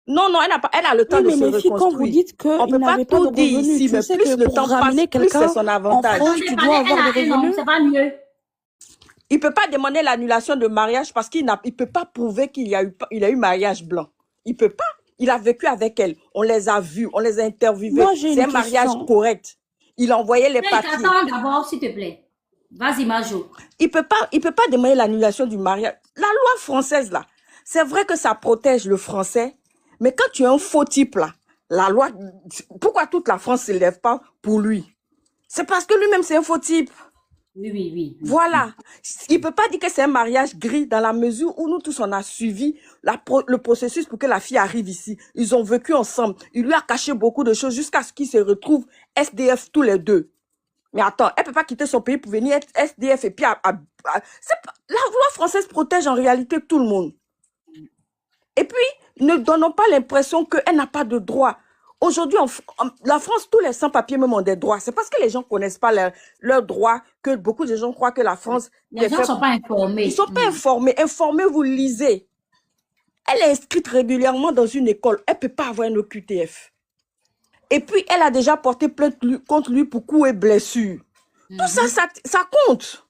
Non, non, elle a le temps Oui, de mais se les filles, quand vous reconstruire. dites On qu'ils peut pas n'avaient pas de tout dire revenus, ici, tu mais sais plus que le pour temps passe, ramener plus c'est quelqu'un son en avantage. France, tu dois avoir des revenus. Ça va mieux. Il peut pas demander l'annulation de mariage parce il peut pas prouver il a eu mariage blanc. Il peut pas. Il a vécu avec elle. On les a vus, on les a interviewés. Moi, j'ai C'est une un mariage question. correct. Il a envoyé les papiers. Attends d'abord, s'il te plaît. Vas-y, Majo. Il peut pas demander l'annulation du mariage. La loi française, là, c'est vrai que ça protège le français, mais quand tu es un faux type, là, la loi, pourquoi toute la France ne se lève pas pour lui? C'est parce que lui-même, c'est un faux type. Oui. Voilà. Il peut pas dire que c'est un mariage gris dans la mesure où nous tous, on a suivi le processus pour que la fille arrive ici. Ils ont vécu ensemble. Il lui a caché beaucoup de choses jusqu'à ce qu'ils se retrouvent SDF tous les deux. Mais attends, elle peut pas quitter son pays pour venir être SDF et puis la loi française protège en réalité tout le monde. Et puis, ne donnons pas l'impression qu'elle n'a pas de droits. Aujourd'hui, la France, tous les sans-papiers même ont des droits. C'est parce que les gens ne connaissent pas leurs droits que beaucoup de gens croient que la France... Les gens ne sont pas informés. Ils ne sont pas informés. Informez-vous, lisez. Elle est inscrite régulièrement dans une école. Elle ne peut pas avoir une OQTF. Et puis, elle a déjà porté plainte contre lui pour coups et blessures. Tout ça compte.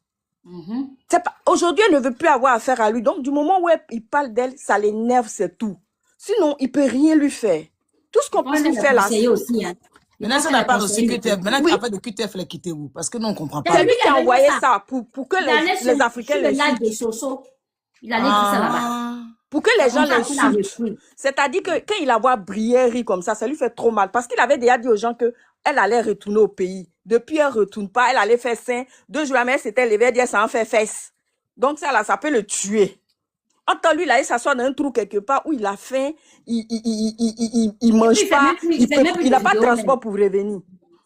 Aujourd'hui, elle ne veut plus avoir affaire à lui. Donc, du moment où il parle d'elle, ça l'énerve, c'est tout. Sinon, il ne peut rien lui faire. Tout ce qu'on peut lui faire là. Aussi, hein. Maintenant, ça n'a pas reçu QTF. Maintenant, tu n'as pas de QTF, les quitter vous. Parce que nous, on ne comprend pas. C'est lui qui a envoyé ça pour que les Africains les suivent. Il allait dire ça là-bas. Pour que les gens l'insultent. C'est-à-dire que quand il la voit briller, rire comme ça lui fait trop mal. Parce qu'il avait déjà dit aux gens qu'elle allait retourner au pays. Depuis, elle ne retourne pas. Elle allait faire sein. 2 jours, la mère s'était levée, elle dit, ça en fait fesse. Donc, ça peut le tuer. Entends lui, là, il s'assoit dans un trou quelque part où il a faim, il mange pas, il n'a pas de transport pour revenir.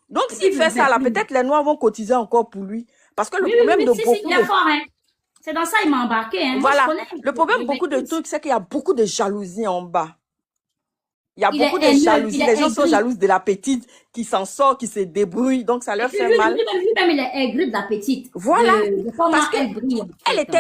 Donc, s'il fait ça, là, peut-être les Noirs vont cotiser encore pour lui. Parce que le problème de beaucoup... C'est dans ça qu'il m'a embarqué. Hein. Voilà. Le problème de beaucoup de trucs, c'est qu'il y a beaucoup de jalousie en bas. Il y a beaucoup de jalousie. Les gens sont jalouses de la petite qui s'en sort, qui se débrouille. Donc, ça leur fait mal. Lui-même, il est aigri de la petite. Voilà. Parce qu'elle brille. Elle était